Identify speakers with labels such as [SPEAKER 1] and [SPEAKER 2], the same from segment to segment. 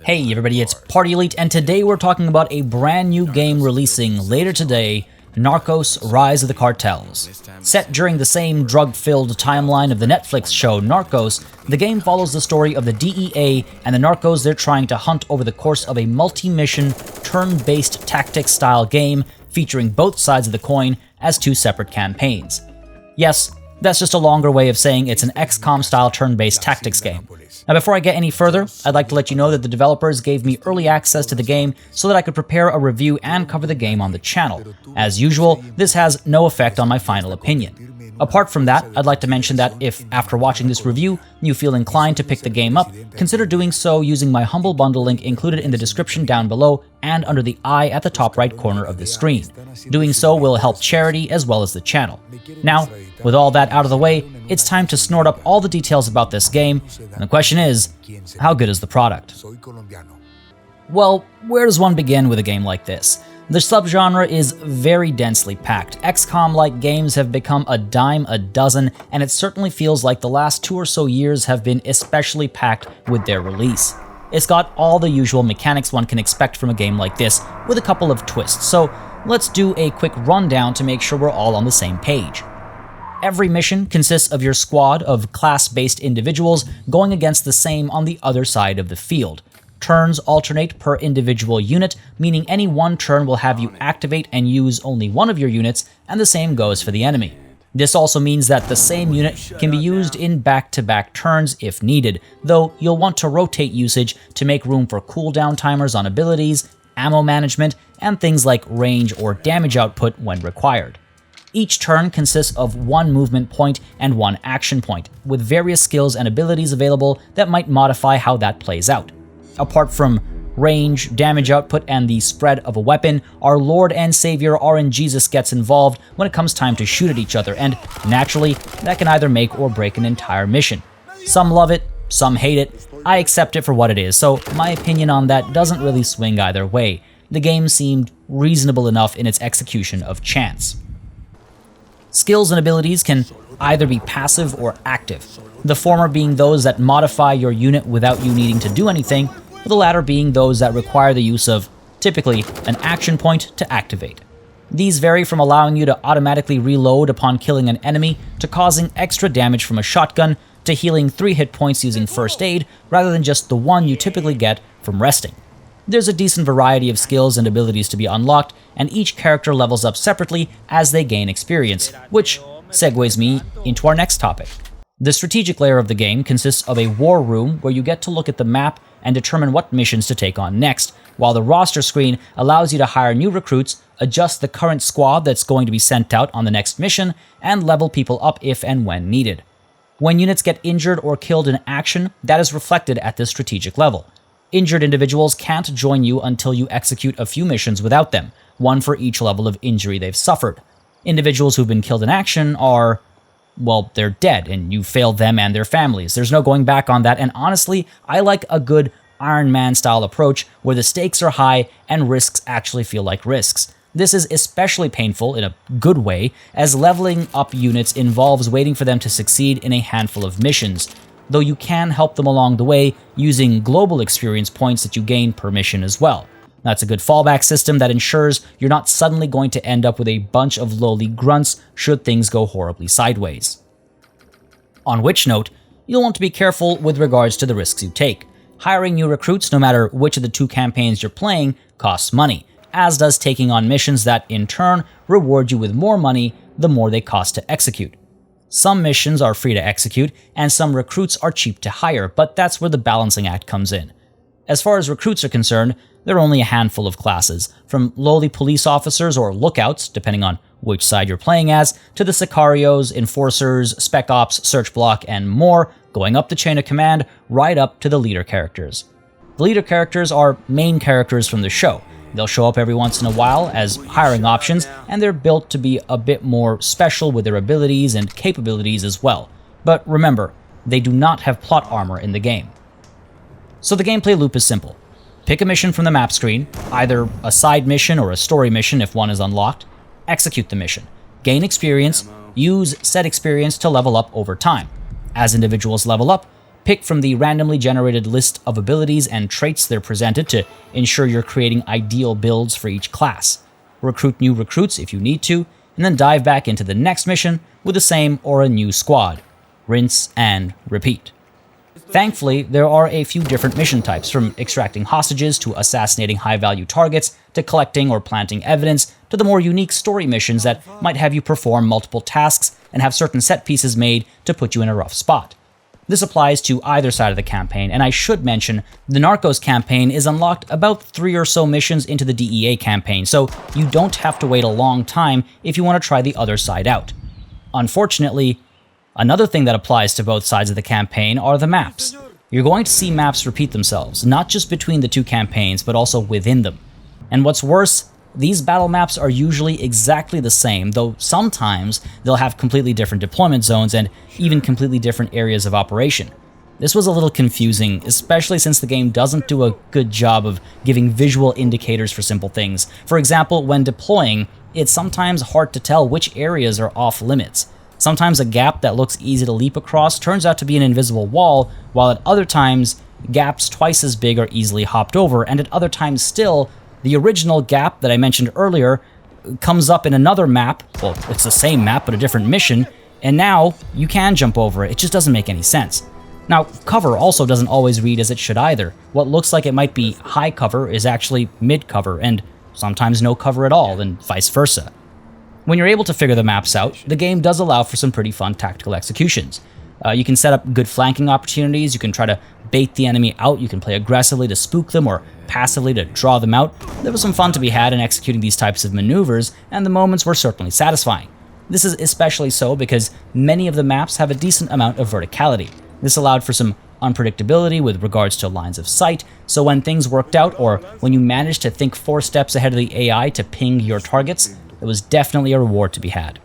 [SPEAKER 1] Hey everybody, it's Party Elite, and today we're talking about a brand new game releasing later today, Narcos: Rise of the Cartels. Set during the same drug-filled timeline of the Netflix show Narcos, the game follows the story of the DEA and the narcos they're trying to hunt over the course of a multi-mission, turn-based tactics-style game featuring both sides of the coin as two separate campaigns. Yes, that's just a longer way of saying it's an XCOM-style turn-based tactics game. Now before I get any further, I'd like to let you know that the developers gave me early access to the game so that I could prepare a review and cover the game on the channel. As usual, this has no effect on my final opinion. Apart from that, I'd like to mention that if, after watching this review, you feel inclined to pick the game up, consider doing so using my Humble Bundle link included in the description down below and under the eye at the top right corner of the screen. Doing so will help charity as well as the channel. Now, with all that out of the way, it's time to snort up all the details about this game, and the question is, how good is the product? Well, where does one begin with a game like this? The subgenre is very densely packed. XCOM-like games have become a dime a dozen, and it certainly feels like the last 2 or so years have been especially packed with their release. It's got all the usual mechanics one can expect from a game like this, with a couple of twists, so let's do a quick rundown to make sure we're all on the same page. Every mission consists of your squad of class-based individuals going against the same on the other side of the field. Turns alternate per individual unit, meaning any one turn will have you activate and use only one of your units, and the same goes for the enemy. This also means that the same unit can be used in back-to-back turns if needed, though you'll want to rotate usage to make room for cooldown timers on abilities, ammo management, and things like range or damage output when required. Each turn consists of one movement point and one action point, with various skills and abilities available that might modify how that plays out. Apart from range, damage output, and the spread of a weapon, our Lord and Savior RNGesus gets involved when it comes time to shoot at each other, and naturally, that can either make or break an entire mission. Some love it, some hate it. I accept it for what it is, so my opinion on that doesn't really swing either way. The game seemed reasonable enough in its execution of chance. Skills and abilities can either be passive or active, the former being those that modify your unit without you needing to do anything, the latter being those that require the use of, typically, an action point to activate. These vary from allowing you to automatically reload upon killing an enemy, to causing extra damage from a shotgun, to healing 3 hit points using first aid, rather than just the one you typically get from resting. There's a decent variety of skills and abilities to be unlocked, and each character levels up separately as they gain experience, which segues me into our next topic. The strategic layer of the game consists of a war room where you get to look at the map and determine what missions to take on next, while the roster screen allows you to hire new recruits, adjust the current squad that's going to be sent out on the next mission, and level people up if and when needed. When units get injured or killed in action, that is reflected at this strategic level. Injured individuals can't join you until you execute a few missions without them, one for each level of injury they've suffered. Individuals who've been killed in action are, well, they're dead, and you failed them and their families. There's no going back on that, and honestly, I like a good Iron Man-style approach where the stakes are high and risks actually feel like risks. This is especially painful, in a good way, as leveling up units involves waiting for them to succeed in a handful of missions, though you can help them along the way using global experience points that you gain per mission as well. That's a good fallback system that ensures you're not suddenly going to end up with a bunch of lowly grunts should things go horribly sideways. On which note, you'll want to be careful with regards to the risks you take. Hiring new recruits, no matter which of the two campaigns you're playing, costs money, as does taking on missions that, in turn, reward you with more money the more they cost to execute. Some missions are free to execute, and some recruits are cheap to hire, but that's where the balancing act comes in. As far as recruits are concerned, there are only a handful of classes, from lowly police officers or lookouts, depending on which side you're playing as, to the Sicarios, Enforcers, Spec Ops, Search Block, and more, going up the chain of command, right up to the leader characters. The leader characters are main characters from the show. They'll show up every once in a while as hiring options, and they're built to be a bit more special with their abilities and capabilities as well. But remember, they do not have plot armor in the game. So the gameplay loop is simple. Pick a mission from the map screen, either a side mission or a story mission if one is unlocked, execute the mission, gain experience, use said experience to level up over time. As individuals level up, Pick from the randomly generated list of abilities and traits that are presented to ensure you're creating ideal builds for each class. Recruit new recruits if you need to, and then dive back into the next mission with the same or a new squad. Rinse and repeat. Thankfully, there are a few different mission types, from extracting hostages to assassinating high-value targets, to collecting or planting evidence, to the more unique story missions that might have you perform multiple tasks and have certain set pieces made to put you in a rough spot. This applies to either side of the campaign, and I should mention, the Narcos campaign is unlocked about 3 or so missions into the DEA campaign, so you don't have to wait a long time if you want to try the other side out. Unfortunately, another thing that applies to both sides of the campaign are the maps. You're going to see maps repeat themselves, not just between the two campaigns, but also within them. And what's worse, these battle maps are usually exactly the same, though sometimes they'll have completely different deployment zones and even completely different areas of operation. This was a little confusing, especially since the game doesn't do a good job of giving visual indicators for simple things. For example, when deploying, it's sometimes hard to tell which areas are off limits. Sometimes a gap that looks easy to leap across turns out to be an invisible wall, while at other times, gaps twice as big are easily hopped over, and at other times still, the original gap that I mentioned earlier comes up in another map. Well, it's the same map, but a different mission, and now you can jump over it. It just doesn't make any sense. Now, cover also doesn't always read as it should either. What looks like it might be high cover is actually mid cover, and sometimes no cover at all, and vice versa. When you're able to figure the maps out, the game does allow for some pretty fun tactical executions. You can set up good flanking opportunities, you can try to bait the enemy out, you can play aggressively to spook them or passively to draw them out. There was some fun to be had in executing these types of maneuvers, and the moments were certainly satisfying. This is especially so because many of the maps have a decent amount of verticality. This allowed for some unpredictability with regards to lines of sight, so when things worked out or when you managed to think 4 steps ahead of the AI to ping your targets, there was definitely a reward to be had.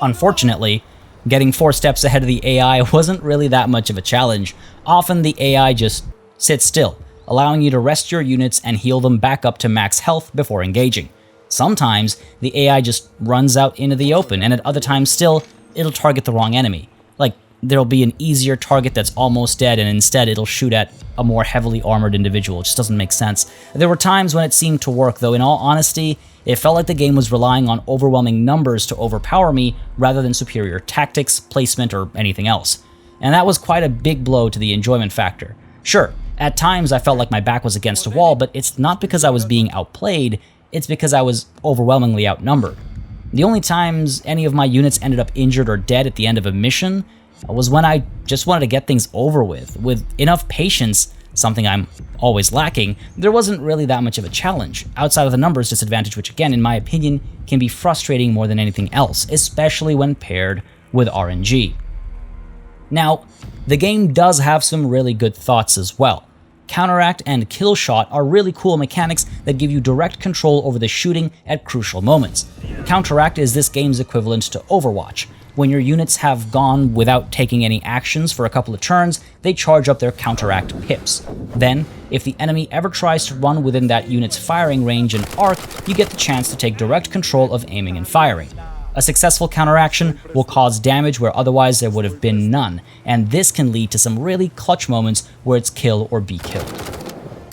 [SPEAKER 1] Unfortunately, getting 4 steps ahead of the AI wasn't really that much of a challenge. Often the AI just sits still, allowing you to rest your units and heal them back up to max health before engaging. Sometimes the AI just runs out into the open, and at other times still, it'll target the wrong enemy. Like, there'll be an easier target that's almost dead, and instead it'll shoot at a more heavily armored individual. It just doesn't make sense. There were times when it seemed to work, though in all honesty, it felt like the game was relying on overwhelming numbers to overpower me rather than superior tactics, placement, or anything else. And that was quite a big blow to the enjoyment factor. Sure, at times I felt like my back was against a wall, but it's not because I was being outplayed, it's because I was overwhelmingly outnumbered. The only times any of my units ended up injured or dead at the end of a mission was when I just wanted to get things over with. With enough patience, something I'm always lacking, there wasn't really that much of a challenge, outside of the numbers disadvantage, which again, in my opinion, can be frustrating more than anything else, especially when paired with RNG. Now, the game does have some really good thoughts as well. Counteract and Kill Shot are really cool mechanics that give you direct control over the shooting at crucial moments. Counteract is this game's equivalent to Overwatch. When your units have gone without taking any actions for a couple of turns, they charge up their counteract pips. Then, if the enemy ever tries to run within that unit's firing range and arc, you get the chance to take direct control of aiming and firing. A successful counteraction will cause damage where otherwise there would have been none, and this can lead to some really clutch moments where it's kill or be killed.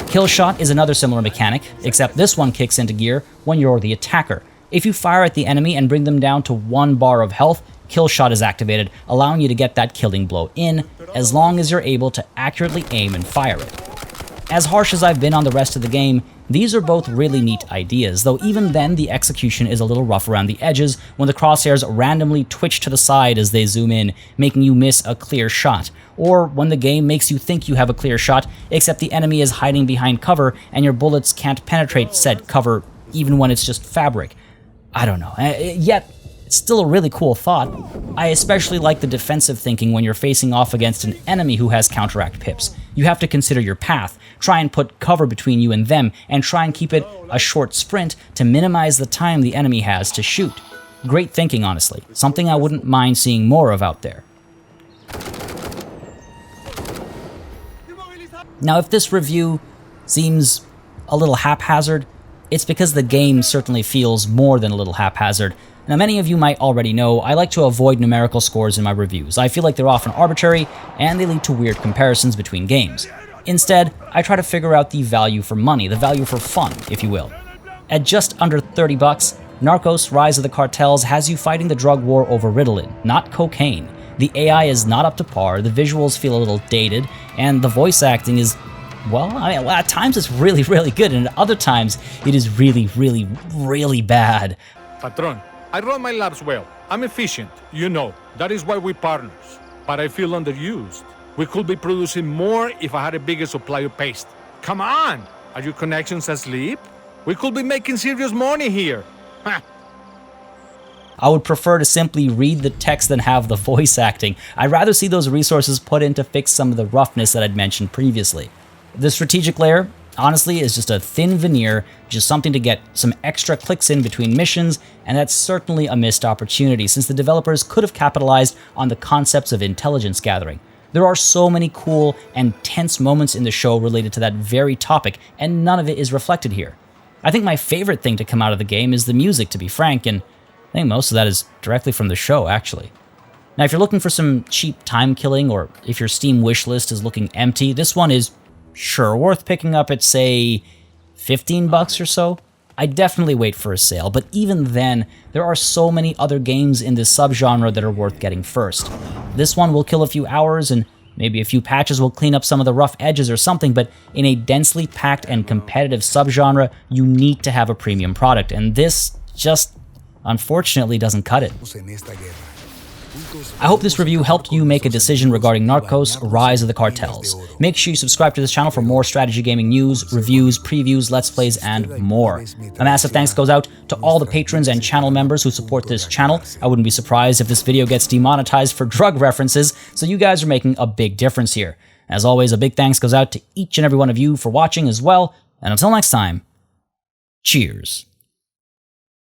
[SPEAKER 1] Kill Shot is another similar mechanic, except this one kicks into gear when you're the attacker. If you fire at the enemy and bring them down to 1 bar of health, Kill Shot is activated, allowing you to get that killing blow in, as long as you're able to accurately aim and fire it. As harsh as I've been on the rest of the game, these are both really neat ideas, though even then the execution is a little rough around the edges when the crosshairs randomly twitch to the side as they zoom in, making you miss a clear shot, or when the game makes you think you have a clear shot, except the enemy is hiding behind cover and your bullets can't penetrate said cover even when it's just fabric. I don't know, yet it's still a really cool thought. I especially like the defensive thinking when you're facing off against an enemy who has counteract pips. You have to consider your path, try and put cover between you and them, and try and keep it a short sprint to minimize the time the enemy has to shoot. Great thinking, honestly. Something I wouldn't mind seeing more of out there. Now, if this review seems a little haphazard, It's because the game certainly feels more than a little haphazard. Now, many of you might already know I like to avoid numerical scores in my reviews. I feel like they're often arbitrary, and they lead to weird comparisons between games. Instead, I try to figure out the value for money, the value for fun, if you will. At just under $30, Narcos Rise of the Cartels has you fighting the drug war over Ritalin, not cocaine. The AI is not up to par, the visuals feel a little dated, and the voice acting is, well, at times it's really, really good, and at other times it is really, really, really bad.
[SPEAKER 2] Patron, I run my labs well. I'm efficient, you know. That is why we're partners. But I feel underused. We could be producing more if I had a bigger supply of paste. Come on! Are your connections asleep? We could be making serious money here. Ha!
[SPEAKER 1] I would prefer to simply read the text than have the voice acting. I'd rather see those resources put in to fix some of the roughness that I'd mentioned previously. The strategic layer, honestly, is just a thin veneer, just something to get some extra clicks in between missions, and that's certainly a missed opportunity since the developers could have capitalized on the concepts of intelligence gathering. There are so many cool and tense moments in the show related to that very topic, and none of it is reflected here. I think my favorite thing to come out of the game is the music, to be frank, and I think most of that is directly from the show, actually. Now, if you're looking for some cheap time killing, or if your Steam wishlist is looking empty, this one is sure worth picking up at, say, $15 or so. I definitely wait for a sale, but even then, there are so many other games in this subgenre that are worth getting first. This one will kill a few hours, and maybe a few patches will clean up some of the rough edges or something, but in a densely packed and competitive subgenre, you need to have a premium product, and this just, unfortunately, doesn't cut it. I hope this review helped you make a decision regarding Narcos Rise of the Cartels. Make sure you subscribe to this channel for more strategy gaming news, reviews, previews, let's plays, and more. A massive thanks goes out to all the patrons and channel members who support this channel. I wouldn't be surprised if this video gets demonetized for drug references, so you guys are making a big difference here. As always, a big thanks goes out to each and every one of you for watching as well, and until next time, cheers.